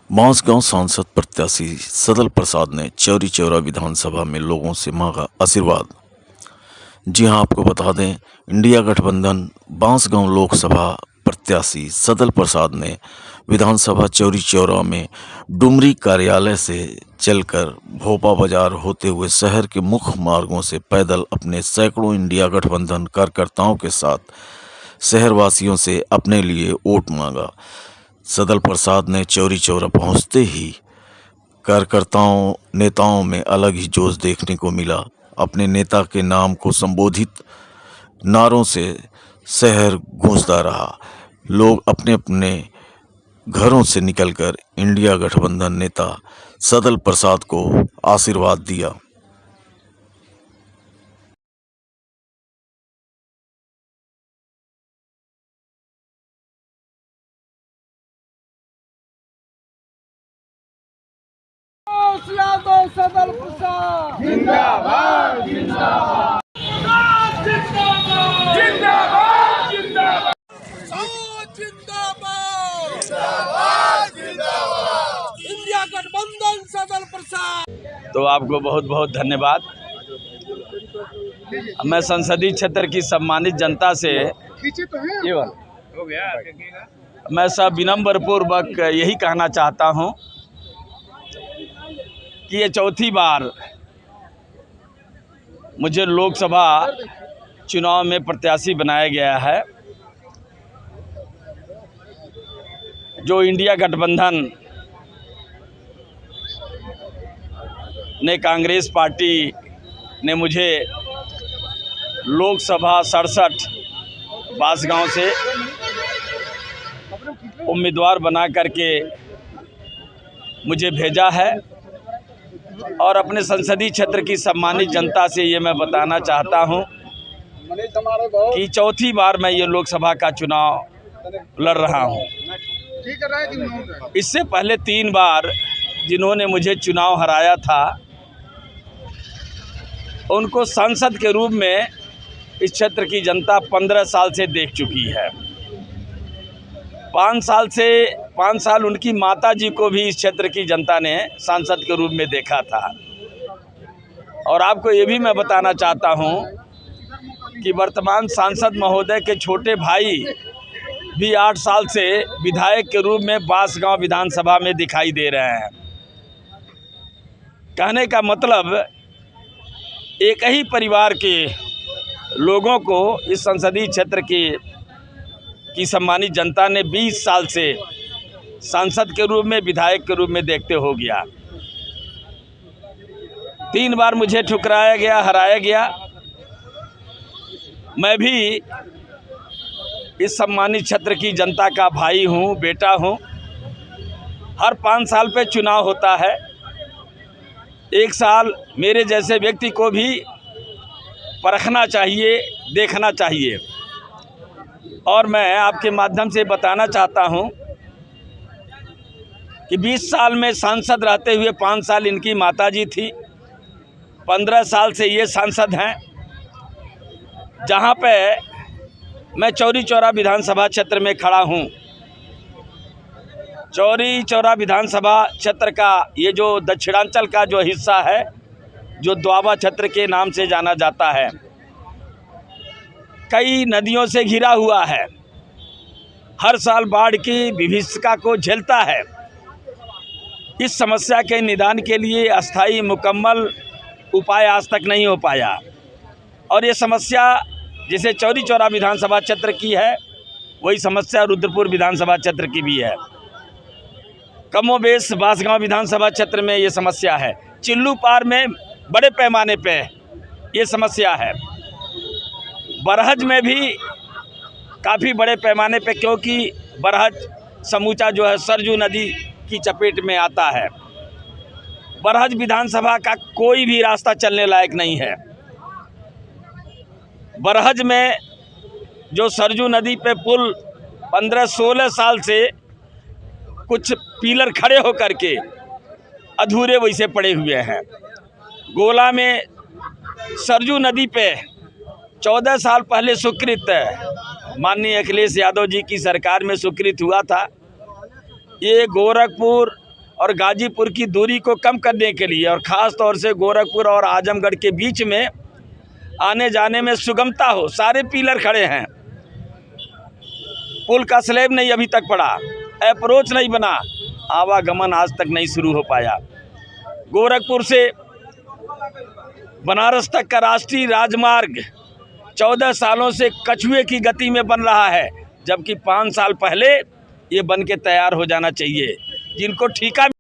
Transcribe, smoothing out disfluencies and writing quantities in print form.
बांसगांव सांसद प्रत्याशी सदल प्रसाद ने चौरी चौरा विधानसभा में लोगों से मांगा आशीर्वाद। जी हां, आपको बता दें, इंडिया गठबंधन बांसगांव लोकसभा प्रत्याशी सदल प्रसाद ने विधानसभा चौरी चौरा में डुमरी कार्यालय से चलकर भोपा बाजार होते हुए शहर के मुख्य मार्गों से पैदल अपने सैकड़ों इंडिया गठबंधन कार्यकर्ताओं के साथ शहरवासियों से अपने लिए वोट मांगा। सदल प्रसाद ने चौरी चौरा पहुंचते ही कार्यकर्ताओं नेताओं में अलग ही जोश देखने को मिला। अपने नेता के नाम को संबोधित नारों से शहर गूंजता रहा। लोग अपने अपने घरों से निकलकर इंडिया गठबंधन नेता सदल प्रसाद को आशीर्वाद दिया। यादव सदल प्रसाद जिंदाबाद जिंदाबाद जिंदाबाद जिंदाबाद जिंदाबाद जिंदाबाद इंडिया गठबंधन सदल प्रसाद। तो आपको बहुत बहुत धन्यवाद। मैं संसदीय क्षेत्र की सम्मानित जनता से मैं सब विनम्र पूर्वक यही कहना चाहता हूं कि ये चौथी बार मुझे लोकसभा चुनाव में प्रत्याशी बनाया गया है। जो इंडिया गठबंधन ने कांग्रेस पार्टी ने मुझे लोकसभा 67 बांसगांव से उम्मीदवार बना करके मुझे भेजा है और अपने संसदीय क्षेत्र की सम्मानित जनता से ये मैं बताना चाहता हूं कि चौथी बार मैं ये लोकसभा का चुनाव लड़ रहा हूं। इससे पहले 3 बार जिन्होंने मुझे चुनाव हराया था उनको सांसद के रूप में इस क्षेत्र की जनता 15 साल से देख चुकी है। 5 साल उनकी माता जी को भी इस क्षेत्र की जनता ने सांसद के रूप में देखा था। और आपको ये भी मैं बताना चाहता हूं कि वर्तमान सांसद महोदय के छोटे भाई भी 8 साल से विधायक के रूप में बांसगांव विधानसभा में दिखाई दे रहे हैं। कहने का मतलब एक ही परिवार के लोगों को इस संसदीय क्षेत्र की सम्मानित जनता ने 20 साल से सांसद के रूप में विधायक के रूप में देखते हो गया। 3 बार मुझे ठुकराया गया, हराया गया। मैं भी इस सम्मानित क्षेत्र की जनता का भाई हूँ, बेटा हूँ। हर 5 साल पे चुनाव होता है। 1 साल मेरे जैसे व्यक्ति को भी परखना चाहिए, देखना चाहिए। और मैं आपके माध्यम से बताना चाहता हूं कि 20 साल में सांसद रहते हुए 5 साल इनकी माताजी थी, 15 साल से ये सांसद हैं। जहां पे मैं चौरी चौरा विधानसभा क्षेत्र में खड़ा हूं। चौरी चौरा विधानसभा क्षेत्र का ये जो दक्षिणांचल का जो हिस्सा है, जो द्वाबा क्षेत्र के नाम से जाना जाता है, कई नदियों से घिरा हुआ है। हर साल बाढ़ की विभीषिका को झेलता है। इस समस्या के निदान के लिए अस्थायी मुकम्मल उपाय आज तक नहीं हो पाया। और ये समस्या जैसे चौरी चौरा विधानसभा क्षेत्र की है, वही समस्या रुद्रपुर विधानसभा क्षेत्र की भी है। कमोबेश बांसगांव विधानसभा क्षेत्र में ये समस्या है। चिल्लू पार में बड़े पैमाने पे ये समस्या है। बरहज में भी काफ़ी बड़े पैमाने पे, क्योंकि बरहज समूचा जो है सरजू नदी की चपेट में आता है। बरहज विधानसभा का कोई भी रास्ता चलने लायक नहीं है। बरहज में जो सरजू नदी पे पुल 15-16 साल से कुछ पिलर खड़े होकर के अधूरे वैसे पड़े हुए हैं। गोला में सरजू नदी पे 14 साल पहले स्वीकृत माननीय अखिलेश यादव जी की सरकार में स्वीकृत हुआ था। ये गोरखपुर और गाजीपुर की दूरी को कम करने के लिए और ख़ास तौर से गोरखपुर और आजमगढ़ के बीच में आने जाने में सुगमता हो। सारे पिलर खड़े हैं, पुल का स्लैब नहीं अभी तक पड़ा, अप्रोच नहीं बना, आवागमन आज तक नहीं शुरू हो पाया। गोरखपुर से बनारस तक का राष्ट्रीय राजमार्ग 14 सालों से कछुए की गति में बन रहा है, जबकि 5 साल पहले ये बन के तैयार हो जाना चाहिए। जिनको ठेका